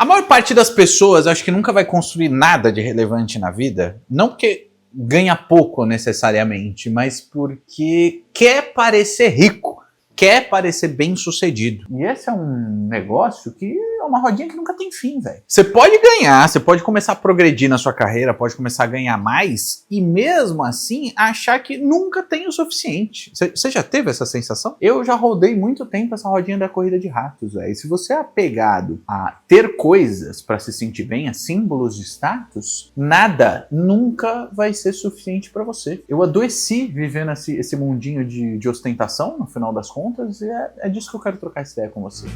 A maior parte das pessoas acho que nunca vai construir nada de relevante na vida, não porque ganha pouco necessariamente, mas porque quer parecer rico, quer parecer bem sucedido. E esse é um negócio que é uma rodinha que nunca tem fim, velho. Você pode ganhar, você pode começar a progredir na sua carreira, pode começar a ganhar mais e mesmo assim achar que nunca tem o suficiente. Você já teve essa sensação? Eu já rodei muito tempo essa rodinha da corrida de ratos, velho. E se você é apegado a ter coisas pra se sentir bem, a símbolos de status, nada nunca vai ser suficiente pra você. Eu adoeci vivendo esse mundinho de ostentação, no final das contas, e é disso que eu quero trocar essa ideia com você.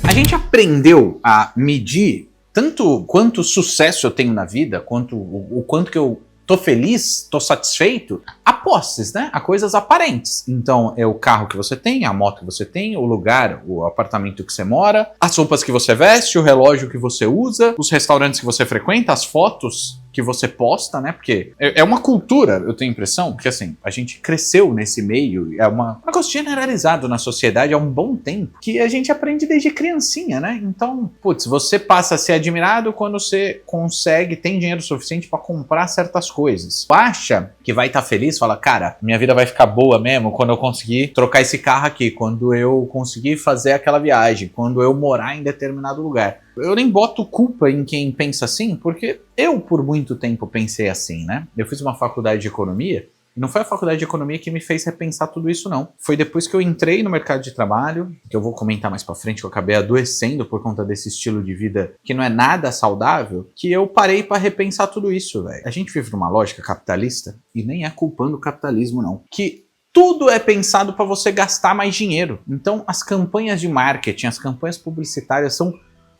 A gente aprendeu a medir tanto quanto sucesso eu tenho na vida, quanto o quanto que eu tô feliz, tô satisfeito, a posses, né? A coisas aparentes. Então, é o carro que você tem, a moto que você tem, o lugar, o apartamento que você mora, as roupas que você veste, o relógio que você usa, os restaurantes que você frequenta, as fotos que você posta, né? Porque é uma cultura, eu tenho a impressão, que assim, a gente cresceu nesse meio, é um negócio generalizado na sociedade há um bom tempo, que a gente aprende desde criancinha, né? Então, putz, você passa a ser admirado quando você consegue, tem dinheiro suficiente para comprar certas coisas. Acha que vai estar feliz, fala, cara, minha vida vai ficar boa mesmo quando eu conseguir trocar esse carro aqui, quando eu conseguir fazer aquela viagem, quando eu morar em determinado lugar. Eu nem boto culpa em quem pensa assim, porque eu por muito tempo pensei assim, né? Eu fiz uma faculdade de economia, e não foi a faculdade de economia que me fez repensar tudo isso, não. Foi depois que eu entrei no mercado de trabalho, que eu vou comentar mais pra frente, que eu acabei adoecendo por conta desse estilo de vida que não é nada saudável, que eu parei pra repensar tudo isso, velho. A gente vive numa lógica capitalista, e nem é culpando o capitalismo, não, que tudo é pensado pra você gastar mais dinheiro. Então, as campanhas de marketing, as campanhas publicitárias são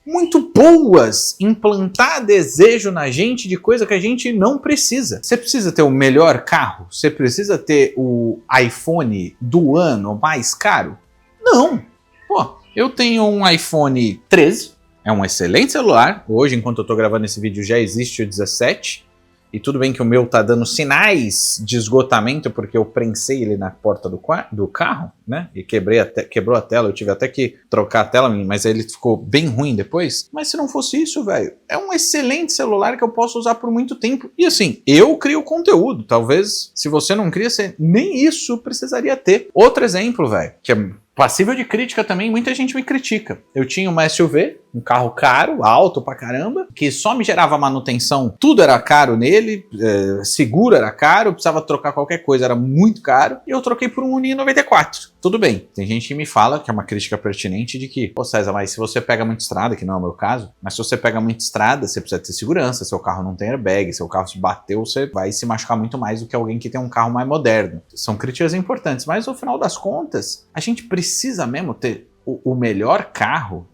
muito boas em plantar desejo na gente de coisa que a gente não precisa. Você precisa ter o melhor carro? Você precisa ter o iPhone do ano mais caro? Não. Pô, eu tenho um iPhone 13, é um excelente celular. Hoje, enquanto eu tô gravando esse vídeo, já existe o 17. E tudo bem que o meu tá dando sinais de esgotamento, porque eu prensei ele na porta do carro, né? E quebrou a tela, eu tive até que trocar a tela, mas ele ficou bem ruim depois. Mas se não fosse isso, velho, é um excelente celular que eu posso usar por muito tempo. E assim, eu crio conteúdo. Talvez, se você não cria, você nem isso precisaria ter. Outro exemplo, velho, que é passível de crítica também, muita gente me critica. Eu tinha uma SUV, um carro caro, alto pra caramba, que só me gerava manutenção, tudo era caro nele, seguro era caro, precisava trocar qualquer coisa, era muito caro, e eu troquei por um Uninho 94. Tudo bem, tem gente que me fala, que é uma crítica pertinente, de que, pô César, mas se você pega muita estrada, que não é o meu caso, mas se você pega muita estrada, você precisa ter segurança, seu carro não tem airbag, seu carro se bateu, você vai se machucar muito mais do que alguém que tem um carro mais moderno. São críticas importantes, mas no final das contas, a gente precisa mesmo ter o melhor carro,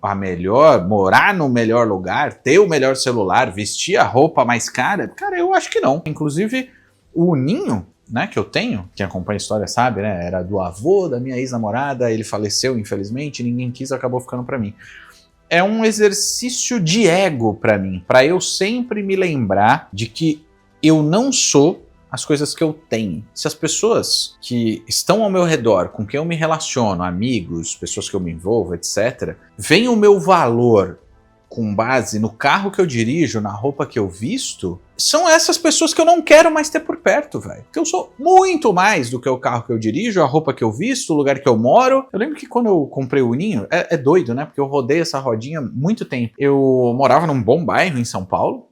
morar no melhor lugar, ter o melhor celular, vestir a roupa mais cara? Cara, eu acho que não. Inclusive, o Uninho, né, que eu tenho, quem acompanha a história sabe, né, era do avô da minha ex-namorada, ele faleceu, infelizmente, ninguém quis, acabou ficando pra mim. É um exercício de ego pra mim, pra eu sempre me lembrar de que eu não sou as coisas que eu tenho. Se as pessoas que estão ao meu redor, com quem eu me relaciono, amigos, pessoas que eu me envolvo, etc., veem o meu valor com base no carro que eu dirijo, na roupa que eu visto, são essas pessoas que eu não quero mais ter por perto, velho. Porque eu sou muito mais do que o carro que eu dirijo, a roupa que eu visto, o lugar que eu moro. Eu lembro que quando eu comprei o Uninho, é doido, né? Porque eu rodei essa rodinha muito tempo. Eu morava num bom bairro em São Paulo,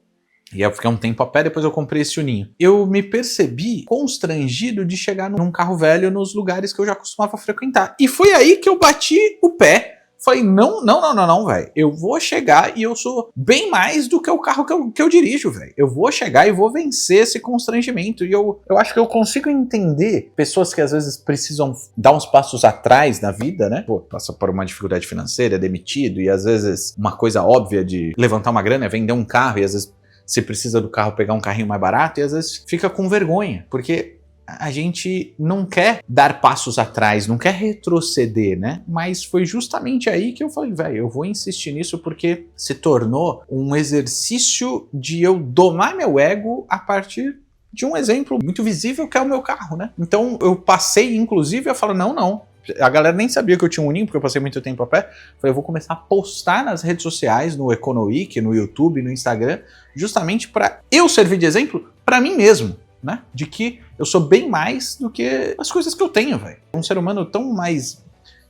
e eu fiquei um tempo a pé, depois eu comprei esse Uninho. Eu me percebi constrangido de chegar num carro velho nos lugares que eu já costumava frequentar. E foi aí que eu bati o pé. Falei, não, velho. Eu vou chegar e eu sou bem mais do que o carro que eu dirijo, velho. Eu vou chegar e vou vencer esse constrangimento. E eu acho que eu consigo entender pessoas que às vezes precisam dar uns passos atrás na vida, né? Pô, passa por uma dificuldade financeira, é demitido, e às vezes uma coisa óbvia de levantar uma grana é vender um carro, e às vezes você precisa do carro pegar um carrinho mais barato e às vezes fica com vergonha, porque a gente não quer dar passos atrás, não quer retroceder, né? Mas foi justamente aí que eu falei, velho, eu vou insistir nisso porque se tornou um exercício de eu domar meu ego a partir de um exemplo muito visível que é o meu carro, né? Então eu passei, inclusive, a falar, não, A galera nem sabia que eu tinha um ninho, porque eu passei muito tempo a pé. Falei, eu vou começar a postar nas redes sociais, no Econoweek, no YouTube, no Instagram, justamente para eu servir de exemplo para mim mesmo, né? De que eu sou bem mais do que as coisas que eu tenho, velho. Um ser humano tão mais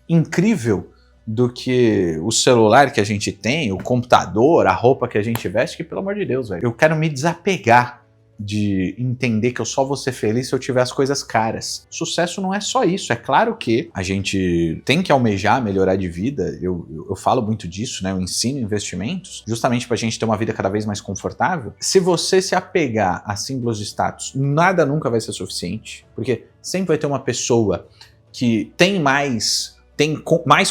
incrível do que o celular que a gente tem, o computador, a roupa que a gente veste, que pelo amor de Deus, velho. Eu quero me desapegar de entender que eu só vou ser feliz se eu tiver as coisas caras. Sucesso não é só isso. É claro que a gente tem que almejar melhorar de vida. Eu falo muito disso, né? Eu ensino investimentos justamente pra gente ter uma vida cada vez mais confortável. Se você se apegar a símbolos de status, nada nunca vai ser suficiente, porque sempre vai ter uma pessoa que tem mais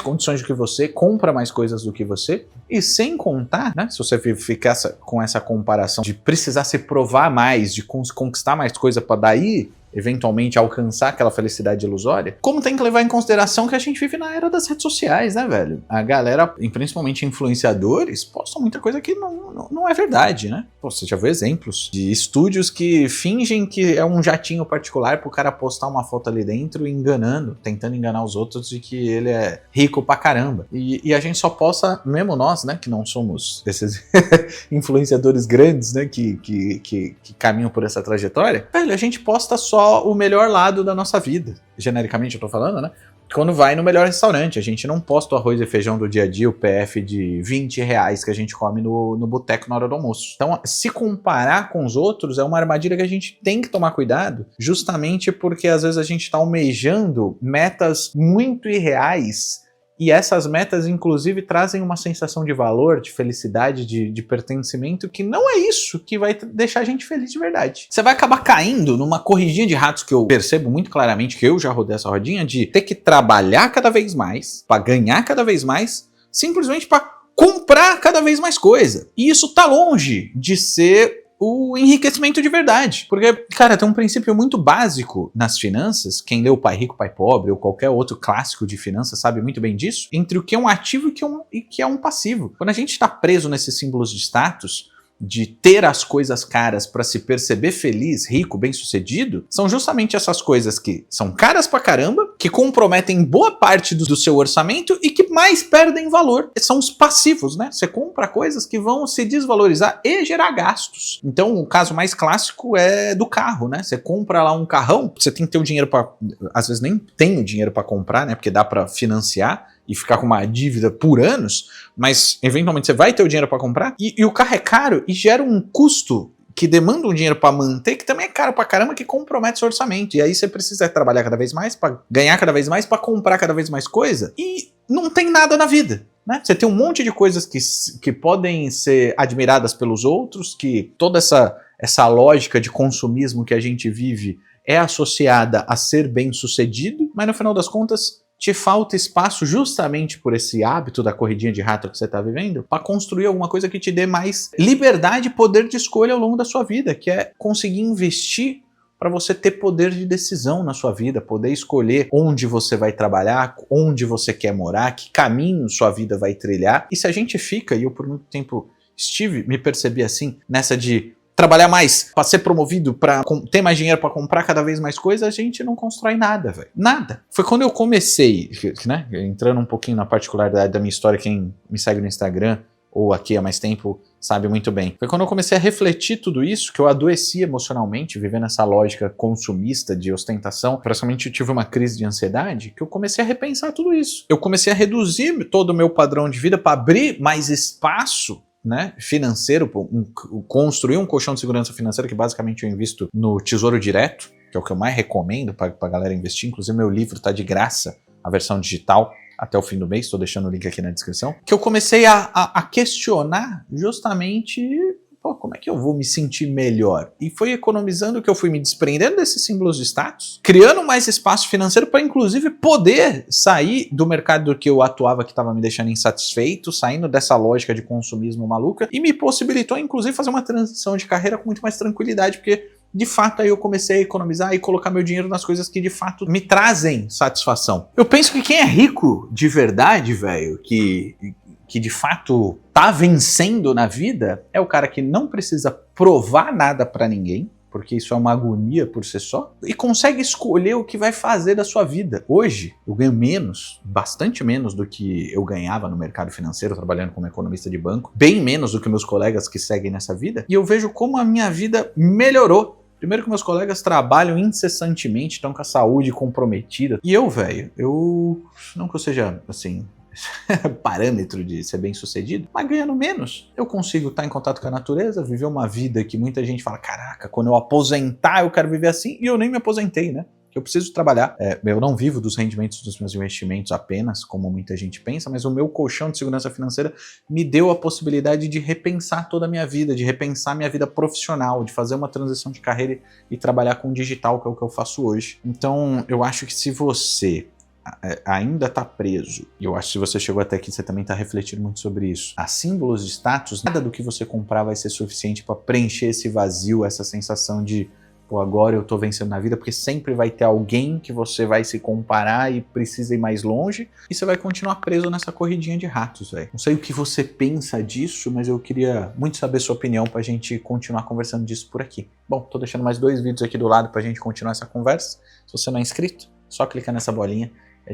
condições do que você, compra mais coisas do que você, e sem contar, né, se você ficar com essa comparação de precisar se provar mais, de conquistar mais coisa para daí eventualmente alcançar aquela felicidade ilusória, como tem que levar em consideração que a gente vive na era das redes sociais, né, velho? A galera, e principalmente influenciadores, postam muita coisa que não é verdade, né? Pô, você já viu exemplos de estúdios que fingem que é um jatinho particular pro cara postar uma foto ali dentro enganando, tentando enganar os outros de que ele é rico pra caramba. E a gente só posta, mesmo nós, né, que não somos esses influenciadores grandes, né, que caminham por essa trajetória, velho, a gente posta só o melhor lado da nossa vida, genericamente eu tô falando, né? Quando vai no melhor restaurante, a gente não posta o arroz e feijão do dia a dia, o PF de R$ 20 que a gente come no boteco na hora do almoço. Então, se comparar com os outros é uma armadilha que a gente tem que tomar cuidado, justamente porque às vezes a gente tá almejando metas muito irreais. E essas metas, inclusive, trazem uma sensação de valor, de felicidade, de pertencimento, que não é isso que vai deixar a gente feliz de verdade. Você vai acabar caindo numa corridinha de ratos que eu percebo muito claramente, que eu já rodei essa rodinha, de ter que trabalhar cada vez mais, para ganhar cada vez mais, simplesmente para comprar cada vez mais coisa. E isso tá longe de ser o enriquecimento de verdade. Porque, cara, tem um princípio muito básico nas finanças, quem leu Pai Rico, Pai Pobre ou qualquer outro clássico de finanças sabe muito bem disso, entre o que é um ativo e que é um passivo. Quando a gente está preso nesses símbolos de status, de ter as coisas caras para se perceber feliz, rico, bem-sucedido, são justamente essas coisas que são caras pra caramba, que comprometem boa parte do seu orçamento e que mais perdem valor. São os passivos, né? Você compra coisas que vão se desvalorizar e gerar gastos. Então, o caso mais clássico é do carro, né? Você compra lá um carrão, você tem que ter o dinheiro para, às vezes nem tem o dinheiro para comprar, né? Porque dá para financiar e ficar com uma dívida por anos, mas eventualmente você vai ter o dinheiro para comprar e o carro é caro e gera um custo que demanda um dinheiro para manter, que também é caro pra caramba, que compromete seu orçamento. E aí você precisa trabalhar cada vez mais para ganhar cada vez mais, para comprar cada vez mais coisa e não tem nada na vida, né? Você tem um monte de coisas que podem ser admiradas pelos outros, que toda essa lógica de consumismo que a gente vive é associada a ser bem-sucedido, mas no final das contas te falta espaço justamente por esse hábito da corridinha de rato que você está vivendo para construir alguma coisa que te dê mais liberdade e poder de escolha ao longo da sua vida, que é conseguir investir para você ter poder de decisão na sua vida, poder escolher onde você vai trabalhar, onde você quer morar, que caminho sua vida vai trilhar. E se a gente fica, e eu por muito tempo me percebi assim, nessa de trabalhar mais, para ser promovido, para ter mais dinheiro para comprar cada vez mais coisas, a gente não constrói nada, velho. Nada. Foi quando eu comecei, né, entrando um pouquinho na particularidade da minha história, quem me segue no Instagram ou aqui há mais tempo sabe muito bem. Foi quando eu comecei a refletir tudo isso, que eu adoeci emocionalmente, vivendo essa lógica consumista de ostentação. Praticamente eu tive uma crise de ansiedade, que eu comecei a repensar tudo isso. Eu comecei a reduzir todo o meu padrão de vida para abrir mais espaço, né, financeiro, construir um colchão de segurança financeira, que basicamente eu invisto no Tesouro Direto, que é o que eu mais recomendo para a galera investir. Inclusive meu livro está de graça, a versão digital, até o fim do mês, estou deixando o link aqui na descrição, que eu comecei a questionar justamente, pô, como é que eu vou me sentir melhor? E foi economizando que eu fui me desprendendo desses símbolos de status, criando mais espaço financeiro para inclusive poder sair do mercado que eu atuava, que estava me deixando insatisfeito, saindo dessa lógica de consumismo maluca, e me possibilitou inclusive fazer uma transição de carreira com muito mais tranquilidade, porque de fato aí eu comecei a economizar e colocar meu dinheiro nas coisas que de fato me trazem satisfação. Eu penso que quem é rico de verdade, velho, que de fato tá vencendo na vida, é o cara que não precisa provar nada pra ninguém, porque isso é uma agonia por si só, e consegue escolher o que vai fazer da sua vida. Hoje, eu ganho menos, bastante menos do que eu ganhava no mercado financeiro, trabalhando como economista de banco, bem menos do que meus colegas que seguem nessa vida, e eu vejo como a minha vida melhorou. Primeiro que meus colegas trabalham incessantemente, estão com a saúde comprometida. E eu, velho, não que eu seja, assim, parâmetro de ser bem sucedido, mas ganhando menos. Eu consigo estar em contato com a natureza, viver uma vida que muita gente fala, caraca, quando eu aposentar eu quero viver assim, e eu nem me aposentei, né? Eu preciso trabalhar. Eu não vivo dos rendimentos dos meus investimentos apenas, como muita gente pensa, mas o meu colchão de segurança financeira me deu a possibilidade de repensar toda a minha vida, de repensar minha vida profissional, de fazer uma transição de carreira e trabalhar com digital, que é o que eu faço hoje. Então, eu acho que se você ainda está preso, e eu acho que se você chegou até aqui, você também está refletindo muito sobre isso, a símbolos de status, nada do que você comprar vai ser suficiente para preencher esse vazio, essa sensação de pô, agora eu tô vencendo na vida, porque sempre vai ter alguém que você vai se comparar e precisa ir mais longe, e você vai continuar preso nessa corridinha de ratos, velho. Não sei o que você pensa disso, mas eu queria muito saber sua opinião pra gente continuar conversando disso por aqui. Bom, tô deixando mais 2 vídeos aqui do lado pra gente continuar essa conversa. Se você não é inscrito, só clica nessa bolinha